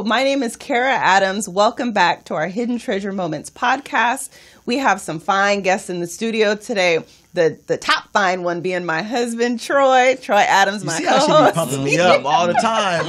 my name is Kara Adams. Welcome back to our Hidden Treasure Moments podcast. We have some fine guests in the studio today. The top fine one being my husband, Troy Adams, my co-host. She be pumping me up all the time.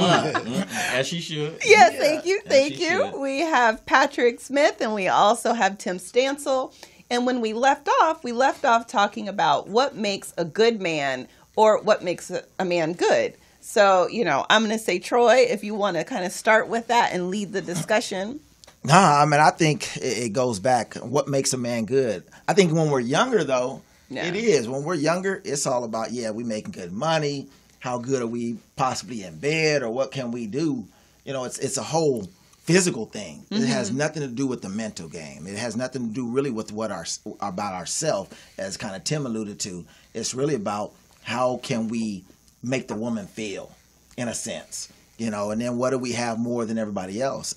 As she should. Yes, yeah, thank you. We have Patrick Smith, and we also have Tim Stansell. And when we left off talking about what makes a good man or what makes a man good. So, I'm going to say, Troy, if you want to kind of start with that and lead the discussion. I think it goes back. What makes a man good? I think when we're younger, though, it is. When we're younger, it's all about, we making good money. How good are we possibly in bed, or what can we do? It's a whole physical thing. Mm-hmm. It has nothing to do with the mental game. It has nothing to do really with about ourselves, as kind of Tim alluded to. It's really about how can we make the woman feel, in a sense, and then what do we have more than everybody else?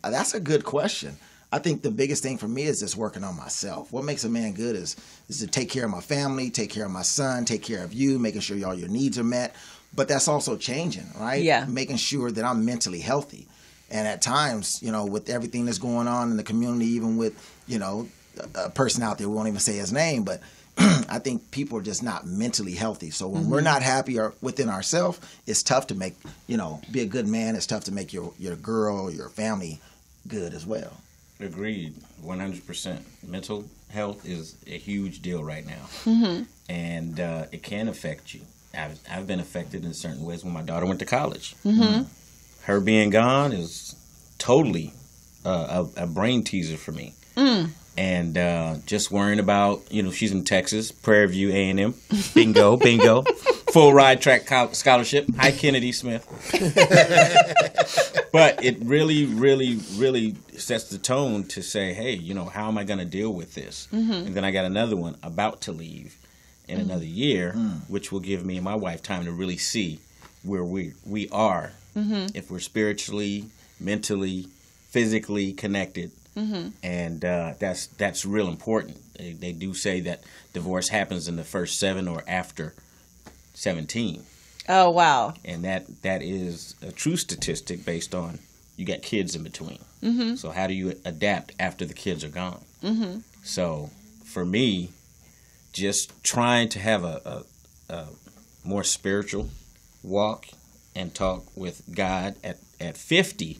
That's a good question. I think the biggest thing for me is just working on myself. What makes a man good is to take care of my family, take care of my son, take care of you, making sure all your needs are met. But that's also changing, right? Yeah. Making sure that I'm mentally healthy. And at times, with everything that's going on in the community, even with, a person out there, we won't even say his name, but I think people are just not mentally healthy. So when we're not happy or within ourselves, it's tough to make, be a good man. It's tough to make your girl, your family good as well. Agreed, 100%. Mental health is a huge deal right now, and it can affect you. I've been affected in certain ways when my daughter went to college. Her being gone is totally a brain teaser for me. And just worrying about, she's in Texas, Prairie View A&M, bingo, full ride track scholarship. Hi, Kennedy Smith. But it really, really, really sets the tone to say, hey, how am I going to deal with this? And then I got another one about to leave in another year, which will give me and my wife time to really see where we are, if we're spiritually, mentally, physically connected. And that's real important. They do say that divorce happens in the first 7 or after 17. Oh, wow. And that is a true statistic based on you got kids in between. So how do you adapt after the kids are gone? So for me, just trying to have a more spiritual walk and talk with God at 50,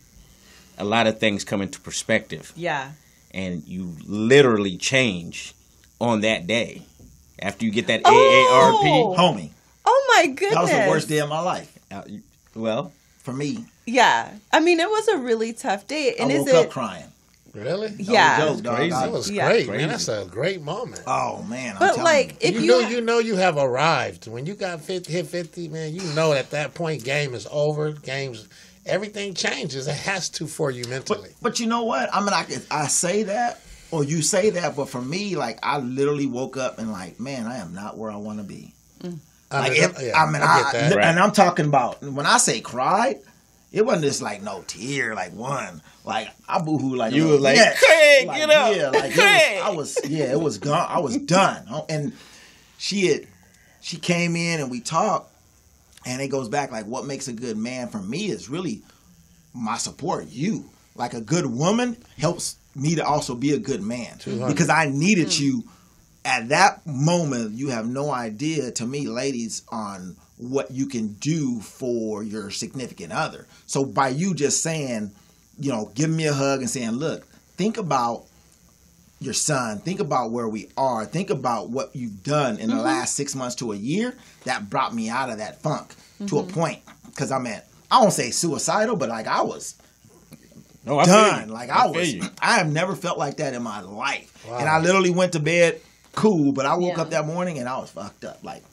a lot of things come into perspective. Yeah. And you literally change on that day after you get that AARP. Homie. Oh, my goodness. That was the worst day of my life. Well, for me. Yeah. I mean, it was a really tough day. And I woke up crying. Really? Yeah. That was great, man. That's a great moment. Oh, man. But like, if you have arrived. When you got hit 50, man, at that point, game is over. Everything changes. It has to for you mentally. But you know what? I mean, I say that, or you say that, but for me, like, I literally woke up and like, man, I am not where I want to be. I get that. And I'm talking about, when I say cried, it wasn't just like no tear, like one. Like, I boo-hoo like you were like, Craig, like, get up. Yeah, like Craig. It was gone. I was done. And she came in and we talked. And it goes back, like, what makes a good man for me is really my support, you. Like, a good woman helps me to also be a good man. 200. Because I needed you at that moment. You have no idea, to me, ladies, on what you can do for your significant other. So by you just saying, giving me a hug and saying, look, think about your son, think about where we are, think about what you've done in the last 6 months to a year, that brought me out of that funk to a point. Because I won't say suicidal, but like I was done. Like I have never felt like that in my life. Wow. And I literally went to bed cool, but I woke up that morning and I was fucked up. Like,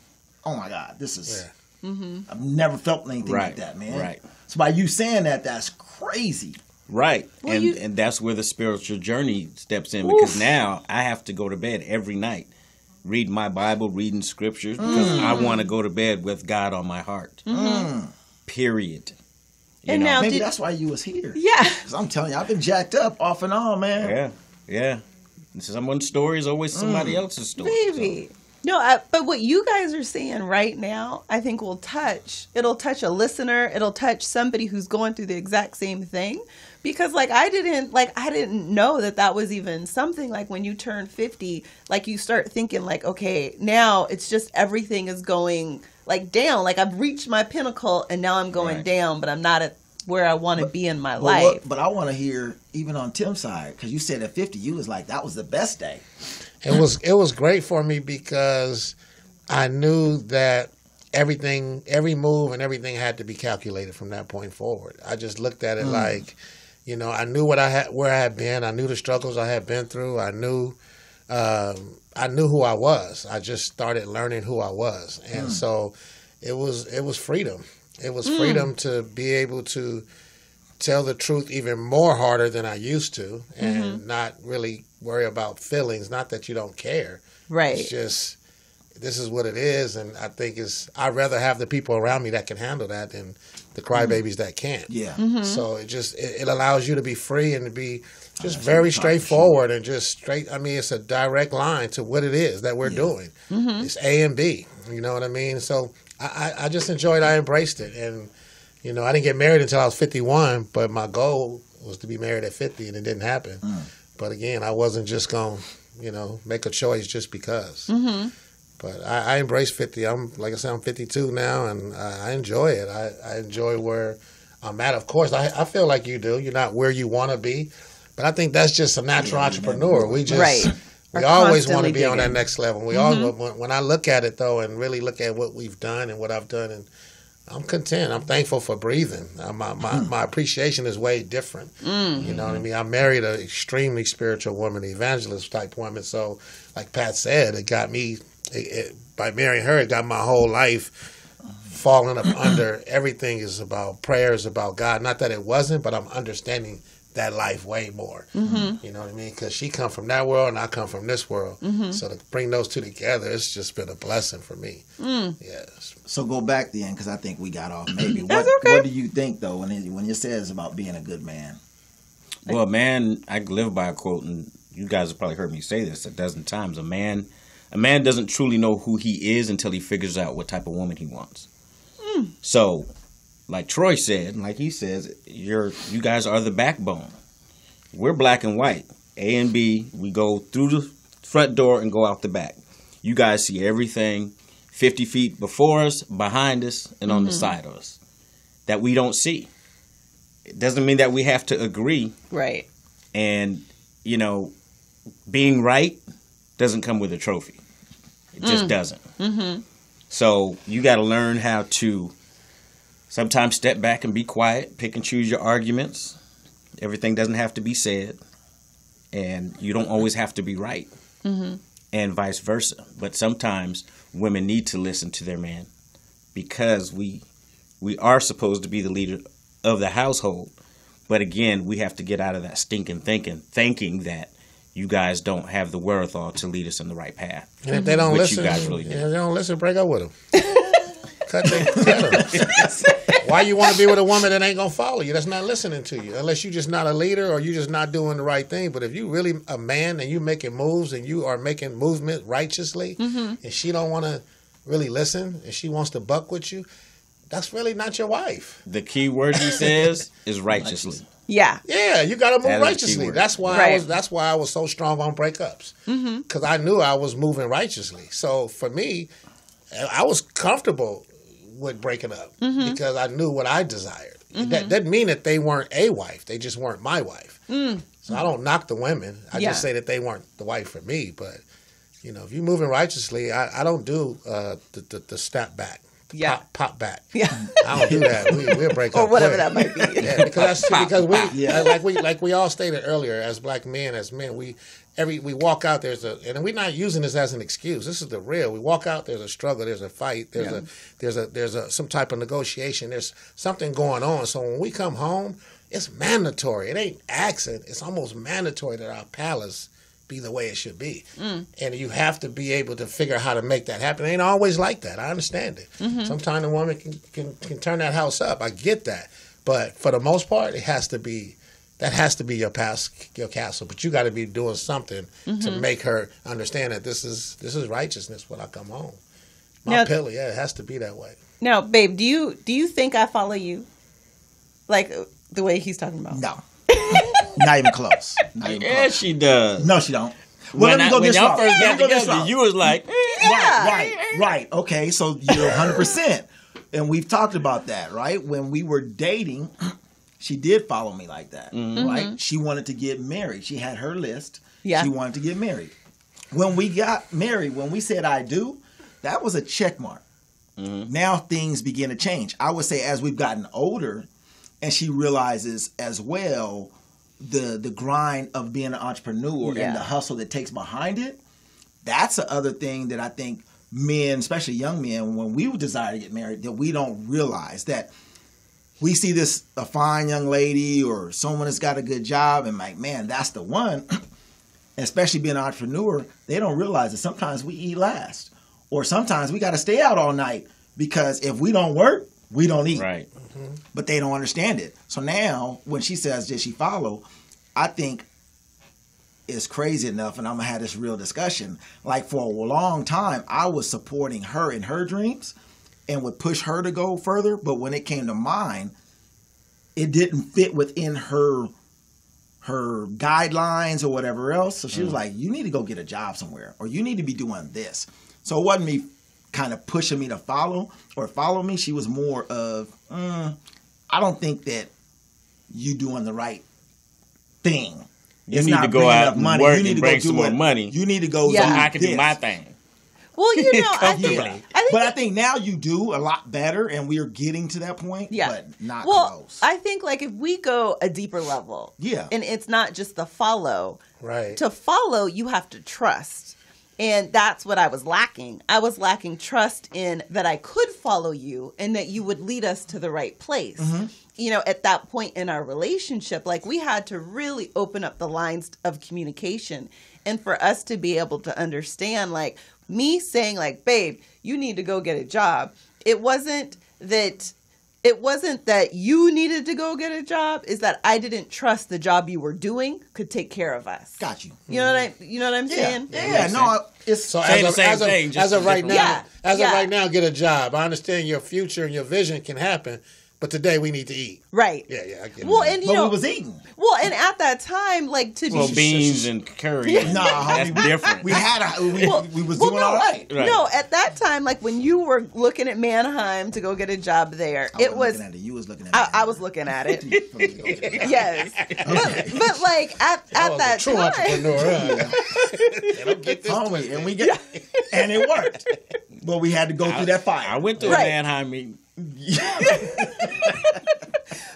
oh my God, this is, I've never felt anything like that, man. Right. So by you saying that, that's crazy. Right. Well, and that's where the spiritual journey steps in, because now I have to go to bed every night, read my Bible, reading scriptures, because I want to go to bed with God on my heart. Period. And now, maybe that's why you was here. Yeah. 'Cause I'm telling you, I've been jacked up off and on, man. Yeah. Someone's story is always somebody else's story. Baby. So. No, but what you guys are saying right now, I think it'll touch a listener. It'll touch somebody who's going through the exact same thing. Because I didn't know that was even something. Like when you turn 50, like you start thinking like, okay, now it's just everything is going like down. Like I've reached my pinnacle and now I'm going down, but I'm not at where I want to be in my life. But I want to hear, even on Tim's side, because you said at 50, you was like, that was the best day. It was great for me because I knew that every move and everything had to be calculated from that point forward. I just looked at it like, I knew where I had been. I knew the struggles I had been through. I knew who I was. I just started learning who I was, and so it was freedom. It was freedom to be able to tell the truth even more harder than I used to, and not really worry about feelings. Not that you don't care. Right. It's just, this is what it is, and I think I'd rather have the people around me that can handle that than the crybabies that can't. Yeah. So it allows you to be free and to be just very straightforward and just straight. I mean, it's a direct line to what it is that we're doing. It's A and B. You know what I mean? So I just enjoyed. I embraced it, and I didn't get married until I was 51, but my goal was to be married at 50, and it didn't happen. But again, I wasn't just going to, make a choice just because. But I embrace 50. Like I said, I'm 52 now, and I enjoy it. I enjoy where I'm at. Of course, I feel like you do. You're not where you want to be, but I think that's just a natural entrepreneur. We just we always want to be on that next level. We all when I look at it though, and really look at what we've done and what I've done, and I'm content. I'm thankful for breathing. My appreciation is way different. You know what I mean? I married an extremely spiritual woman, evangelist type woman. So, like Pat said, it got me. By marrying her, it got my whole life falling up under. Everything is about prayers, about God. Not that it wasn't, but I'm understanding that life way more. You know what I mean? Because she come from that world and I come from this world. So to bring those two together, it's just been a blessing for me. Yes. So go back then, because I think we got off maybe. That's what, okay. What do you think, though, when it says about being a good man? Well, man, I live by a quote, and you guys have probably heard me say this a dozen times. A man doesn't truly know who he is until he figures out what type of woman he wants. So, like Troy said, and like he says, you guys are the backbone. We're black and white. A and B, we go through the front door and go out the back. You guys see everything 50 feet before us, behind us, and on the side of us that we don't see. It doesn't mean that we have to agree. Right. And, being right doesn't come with a trophy. It just doesn't. So you got to learn how to sometimes step back and be quiet, pick and choose your arguments. Everything doesn't have to be said. And you don't always have to be right. And vice versa. But sometimes women need to listen to their man because we are supposed to be the leader of the household. But again, we have to get out of that stinking thinking that you guys don't have the wherewithal to lead us in the right path. And if they don't listen, you guys really do. If they don't listen, break up with them. Cut them. Why you want to be with a woman that ain't gonna follow you? That's not listening to you, unless you're just not a leader or you're just not doing the right thing. But if you really a man and you making moves and you are making movement righteously, and she don't want to really listen and she wants to buck with you, that's really not your wife. The key word he says is righteously. Yeah. Yeah, you got to move That is the righteously. key word. That's why I was so strong on breakups, because I knew I was moving righteously. So for me, I was comfortable with breaking up because I knew what I desired. That didn't mean that they weren't a wife; they just weren't my wife. So I don't knock the women. I just say that they weren't the wife for me. But if you're moving righteously, I don't do the step back. Yeah. Pop back. Yeah. I don't do that. We'll break up. Or whatever quick. that might be. Yeah, because like we all stated earlier, as black men, as men, we walk out. And we're not using this as an excuse. This is the real. We walk out. There's a struggle. There's a fight. There's some type of negotiation. There's something going on. So when we come home, it's mandatory. It ain't accent. It's almost mandatory that our palace be the way it should be. And you have to be able to figure out how to make that happen. It ain't always like that. I understand it. Sometimes a woman can turn that house up. I get that. But for the most part, it has to be that has to be your castle. But you got to be doing something to make her understand that this is righteousness when I come home. My pillar, it has to be that way. Now, babe, do you think I follow you? Like the way he's talking about? No. Not even close. Not even Yeah, close. she does. No, she don't. Well, let me go when this y'all route. first Let got me go this together, route. you was like, Right. Okay, so you're 100%. And we've talked about that, right? When we were dating, she did follow me like that, right? She wanted to get married. She had her list. Yeah. She wanted to get married. When we got married, when we said I do, that was a check mark. Now things begin to change. I would say as we've gotten older, and she realizes as well the grind of being an entrepreneur and the hustle that takes behind it, that's the other thing that I think men, especially young men, when we desire to get married, that we don't realize that we see a fine young lady or someone that's got a good job and like, man, that's the one. Especially being an entrepreneur, they don't realize that sometimes we eat last. Or sometimes we got to stay out all night because if we don't work, we don't eat. right. But they don't understand it. So now when she says, did she follow? I think it's crazy enough, and I'm going to have this real discussion. Like for a long time, I was supporting her in her dreams and would push her to go further. But when it came to mine, it didn't fit within her guidelines or whatever else. So she was like, you need to go get a job somewhere, or you need to be doing this. So it wasn't me kind of pushing me to follow me. She was more of, I don't think that you doing the right thing. You It's need not to go bringing out enough and money. work You need and to bring go do some more it. money. You need to go Yeah. do I can do this. my thing. Well, I think Comfortably. But I think now you do a lot better, and we are getting to that point, but not close. I think like if we go a deeper level, and it's not just the follow. Right. To follow, you have to trust. And that's what I was lacking. I was lacking trust in that I could follow you and that you would lead us to the right place. You know, at that point in our relationship, like we had to really open up the lines of communication. And for us to be able to understand, like me saying like, babe, you need to go get a job. It wasn't that you needed to go get a job, is that I didn't trust the job you were doing could take care of us. Got you. You know what I'm saying? Yeah, no, it's So Saying the same thing, just as of right different now, way. of right now, get a job. I understand your future and your vision can happen, but today we need to eat. Right. Yeah, I get Well, it. and you but know, we was eating. well, and at that time, like to Well, be beans and curry. Nah, That's homie, different. We had we was doing all right. Right. No, at that time, like when you were looking at Mannheim to go get a job there, I it wasn't was. looking at it. You was looking at me. I was looking at it. it. Yes, but like at that True time, entrepreneur. They don't get this Homie, twisted. and we get, and it worked. But we had to go through that fire. I went to Right. a Mannheim meeting.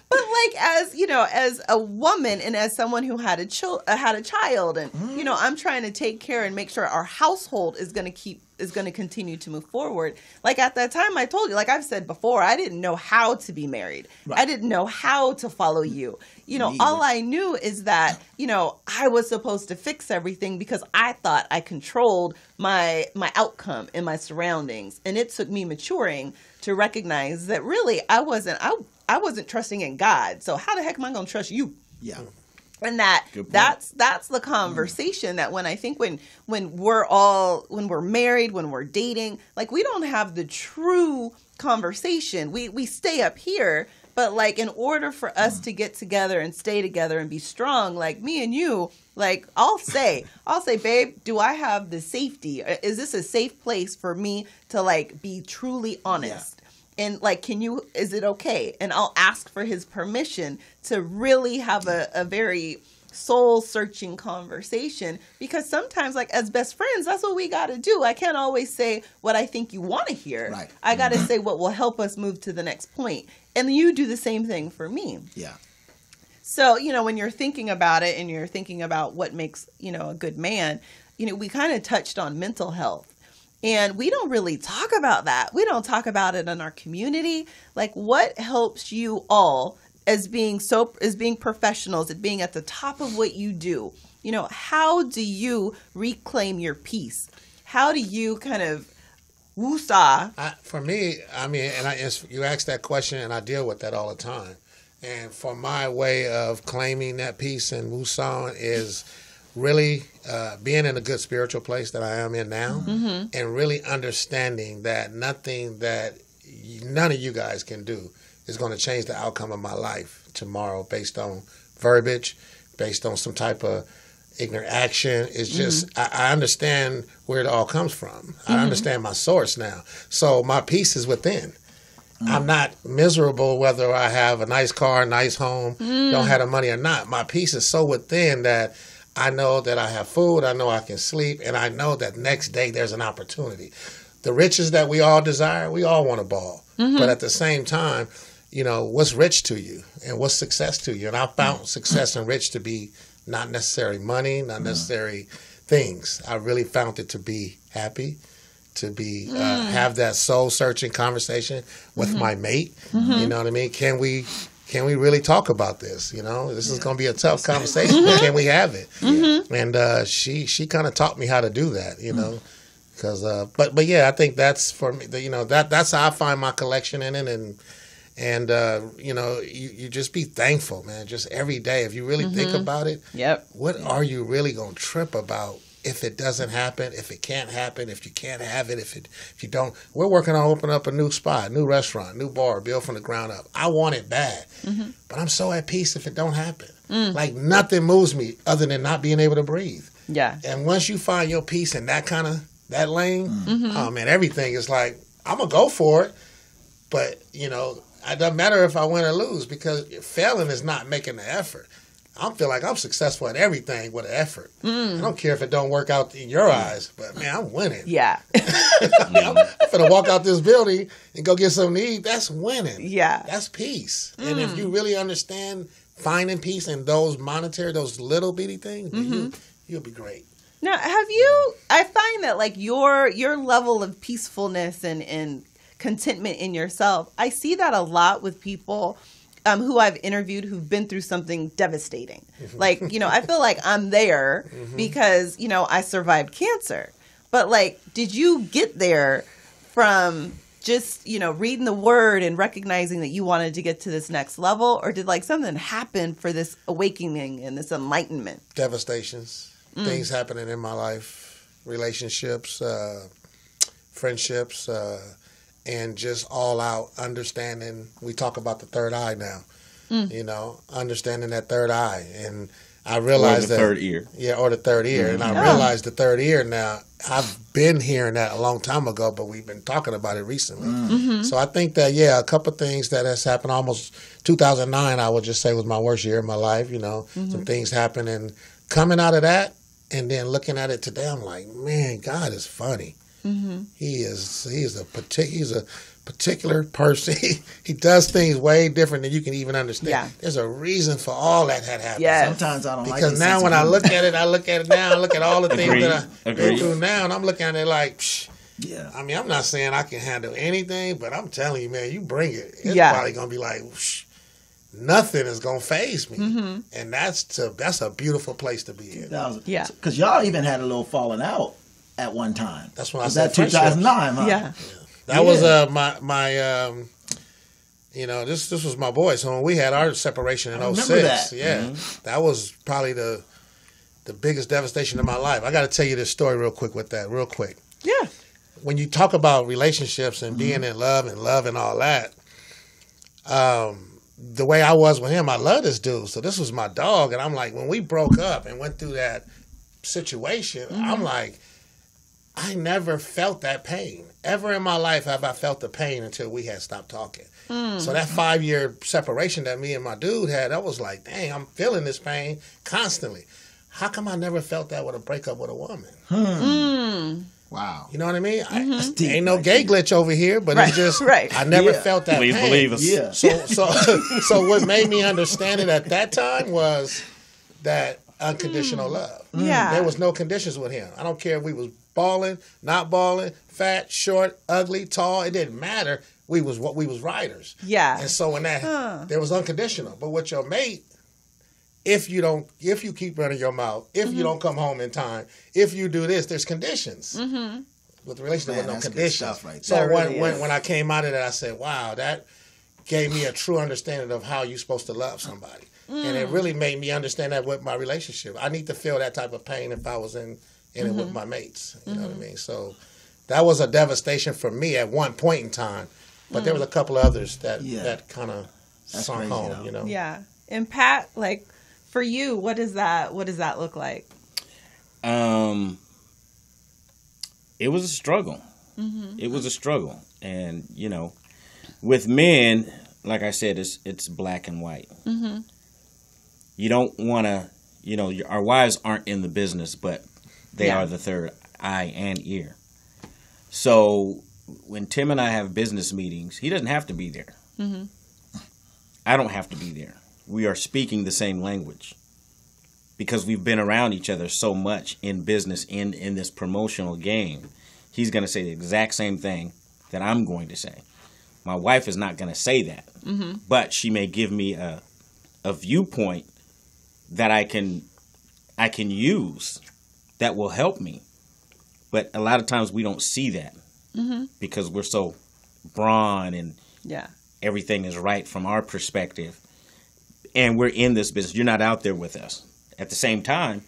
but like as you know, as a woman and as someone who had a child, and you know, I'm trying to take care and make sure our household is going to continue to move forward. Like at that time, I told you, like I've said before, I didn't know how to be married. Right. I didn't know how to follow you. You know, Me all either. I knew is that, you know, I was supposed to fix everything because I thought I controlled my outcome and my surroundings. And it took me maturing to recognize that really I wasn't trusting in God. So how the heck am I going to trust you? Yeah. And Good point. that's the conversation that when we're married, when we're dating, like we don't have the true conversation. We stay up here, but like in order for us to get together and stay together and be strong, like me and you, like I'll say, babe, do I have the safety? Is this a safe place for me to like be truly honest? And like, is it okay? And I'll ask for his permission to really have a very soul searching conversation, because sometimes like as best friends, that's what we got to do. I can't always say what I think you want to hear. Right. I got to say what will help us move to the next point. And you do the same thing for me. Yeah. So, you know, when you're thinking about it and you're thinking about what makes, you know, a good man, you know, we kind of touched on mental health. And we don't really talk about that. We don't talk about it in our community. Like, what helps you all as being professionals, at being at the top of what you do? You know, how do you reclaim your peace? How do you kind of woosah? For me, I mean, you ask that question, and I deal with that all the time. And for my way of claiming that peace in Wusan is really being in a good spiritual place that I am in now, and really understanding that nothing that none of you guys can do is going to change the outcome of my life tomorrow based on verbiage, based on some type of ignorant action. It's just, I understand where it all comes from. I understand my source now. So my peace is within. I'm not miserable whether I have a nice car, nice home, don't have the money or not. My peace is so within that I know that I have food, I know I can sleep, and I know that next day there's an opportunity. The riches that we all desire, we all want to ball. But at the same time, you know, what's rich to you and what's success to you? And I found success and rich to be not necessarily money, not necessarily things. I really found it to be happy, to be have that soul-searching conversation with my mate. You know what I mean? Can we really talk about this? You know, this is going to be a tough conversation, but can we have it? And she kind of taught me how to do that, you know. Because, but yeah, I think that's for me. You know, that's how I find my collection in it, and you know, you just be thankful, man. Just every day, if you really think about it, what are you really gonna trip about if it doesn't happen, if it can't happen, if you can't have it, if you don't? We're working on opening up a new spot, new restaurant, new bar, built from the ground up. I want it bad, but I'm so at peace if it don't happen. Like nothing moves me other than not being able to breathe. Yeah. And once you find your peace in that lane, oh man, everything is like, I'm going to go for it. But, you know, it doesn't matter if I win or lose because failing is not making the effort. I feel like I'm successful at everything with an effort. I don't care if it don't work out in your eyes, but man, I'm winning. Yeah. I'm going to walk out this building and go get something to eat. That's winning. Yeah. That's peace. And if you really understand finding peace in those those little bitty things, you'll be great. Now, I find that like your level of peacefulness and contentment in yourself, I see that a lot with people who I've interviewed who've been through something devastating. Like, you know, I feel like I'm there because, you know, I survived cancer. But like, did you get there from just, you know, reading the word and recognizing that you wanted to get to this next level? Or did like something happen for this awakening and this enlightenment? Devastations. Things happening in my life, relationships, friendships, and just all out understanding. We talk about the third eye now, you know, understanding that third eye. And I realized or the third ear. Yeah, or the third ear. And I realized the third ear now. I've been hearing that a long time ago, but we've been talking about it recently. So I think that, yeah, a couple of things that has happened. Almost 2009, I would just say, was my worst year of my life. You know, some things happened. And coming out of that, and then looking at it today, I'm like, man, God is funny. He's a particular person. He does things way different than you can even understand. Yeah. There's a reason for all that had happened. Yes. Sometimes I don't like it. Because now when I look at it now, I look at all the things that I've been through now, and I'm looking at it like, psh. Yeah. I mean, I'm not saying I can handle anything, but I'm telling you, man, you bring it. It's probably going to be like, psh. Nothing is gonna faze me, and that's a beautiful place to be in. Yeah, because y'all even had a little falling out at one time. That's when I said 2009. Huh? Yeah, that was my you know, this was my boy. So when we had our separation in 2006, that was probably the biggest devastation of my life. I got to tell you this story real quick with that, real quick. Yeah, when you talk about relationships and being in love and all that, the way I was with him, I love this dude. So this was my dog. And I'm like, when we broke up and went through that situation, I'm like, I never felt that pain. Ever in my life have I felt the pain until we had stopped talking. So that 5-year separation that me and my dude had, I was like, dang, I'm feeling this pain constantly. How come I never felt that with a breakup with a woman? Wow. You know what I mean? Ain't no gay glitch over here, but it's just, I never felt that Please pain. believe us. Yeah. So what made me understand it at that time was that unconditional love. Yeah. There was no conditions with him. I don't care if we was balling, not balling, fat, short, ugly, tall. It didn't matter. We was riders. Yeah. And so in that, there was unconditional. But with your mate, if you keep running your mouth, if you don't come home in time, if you do this, there's conditions. With the relationship with no conditions. Right. So when I came out of that, I said, wow, that gave me a true understanding of how you're supposed to love somebody. And it really made me understand that with my relationship. I need to feel that type of pain if I was in it with my mates. You know what I mean? So that was a devastation for me at one point in time. But there was a couple of others that kind of sunk home, you know? Yeah. And Pat, like, for you, what does that look like? It was a struggle. It was a struggle. And, you know, with men, like I said, it's black and white. You don't want to, you know, our wives aren't in the business, but they are the third eye and ear. So when Tim and I have business meetings, he doesn't have to be there. I don't have to be there. We are speaking the same language because we've been around each other so much in business, in this promotional game. He's going to say the exact same thing that I'm going to say. My wife is not going to say that, but she may give me a viewpoint that I can use that will help me. But a lot of times we don't see that because we're so brawn and everything is right from our perspective. And we're in this business. You're not out there with us. At the same time,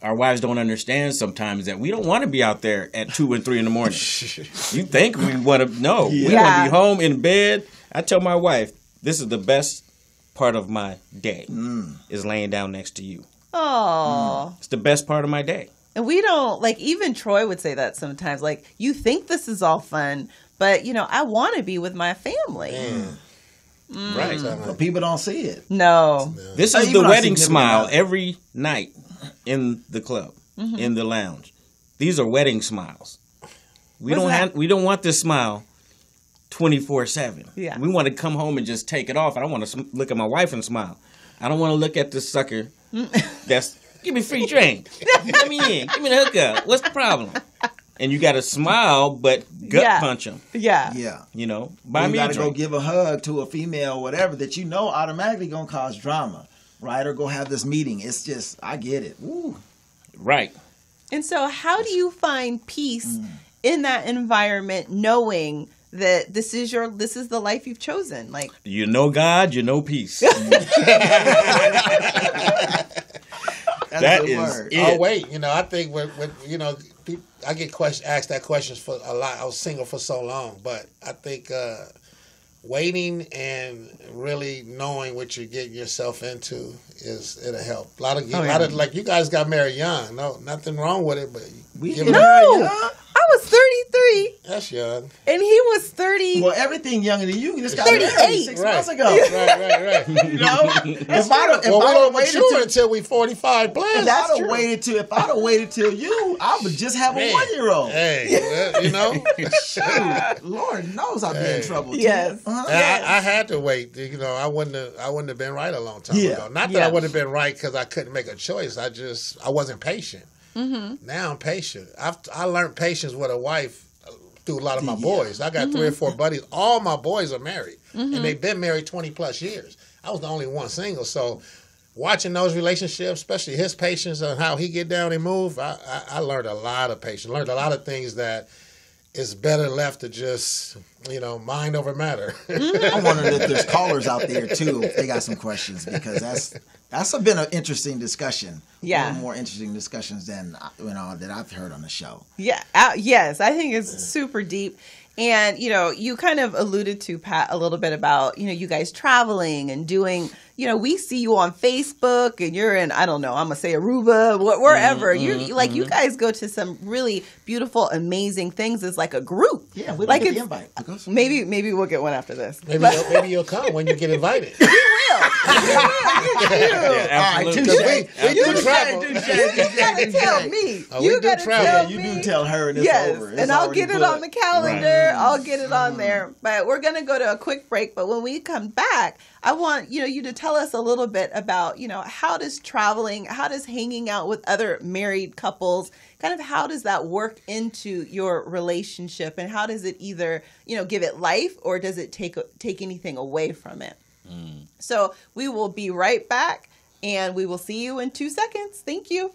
our wives don't understand sometimes that we don't want to be out there at 2 and 3 in the morning. You think we want to? No, we want to be home in bed. I tell my wife, this is the best part of my day is laying down next to you. Oh, it's the best part of my day. And we don't, like, even Troy would say that sometimes. Like, you think this is all fun, but, you know, I want to be with my family. Right. But people don't see it. No. This is the wedding smile every night in the club, in the lounge. These are wedding smiles. We don't want this smile 24/7. Yeah. We want to come home and just take it off. I don't want to look at my wife and smile. I don't want to look at this sucker that's, give me free drink. Let me in. Give me the hookup. What's the problem? And you got to smile, but gut punch them. Yeah. You know, buy me a drink. You got to go give a hug to a female, whatever, that you know automatically going to cause drama, right? Or go have this meeting. It's just, I get it. Woo. Right. And so how do you find peace in that environment, knowing that this is the life you've chosen? Like, you know God, you know peace. That is word. it. Oh wait, you know, I think with you know, I get asked that question for a lot. I was single for so long, but I think waiting and really knowing what you're getting yourself into it'll help. A lot of like you guys got married young. No, nothing wrong with it, but I was 33. That's young. And he was 30. Well, everything younger than you just got 38. married 6 months ago. Right. You know, if we don't mature until we 45 plus. If I'd have waited till you, I would just have a 1-year-old. Hey, well, you know, shoot, Lord knows I'd be in trouble. Yes. I had to wait. You know, I wouldn't have been right a long time ago. Not that I wouldn't have been right because I couldn't make a choice. I wasn't patient. Now I'm patient. I learned patience with a wife through a lot of my boys. I got 3 or 4 buddies. All my boys are married, and they've been married 20 plus years. I was the only one single, so watching those relationships, especially his patience and how he get down and move, I learned a lot of patience. Learned a lot of things that it's better left to just, you know, mind over matter. I'm wondering if there's callers out there too, if they got some questions, because that's been an interesting discussion. Yeah, one more interesting discussions than that I've heard on the show. Yeah, yes, I think it's super deep. And, you know, you kind of alluded to, Pat, a little bit about, you know, you guys traveling and doing, you know, we see you on Facebook and you're in, I don't know, I'm going to say Aruba, wherever. You guys go to some really beautiful, amazing things as like a group. Yeah, we like get the invite. Maybe we'll get one after this. Maybe you'll come when you get invited. We will. Yeah, absolutely. We do travel. You gotta tell me. You gotta tell me. You do tell her and it's over. It's and I'll get it on the calendar. Right. I'll get it on there. But we're going to go to a quick break. But when we come back, I want you to tell us a little bit about, you know, how does hanging out with other married couples, kind of how does that work into your relationship, and how does it either, you know, give it life or does it take anything away from it? So we will be right back, and we will see you in 2 seconds. Thank you.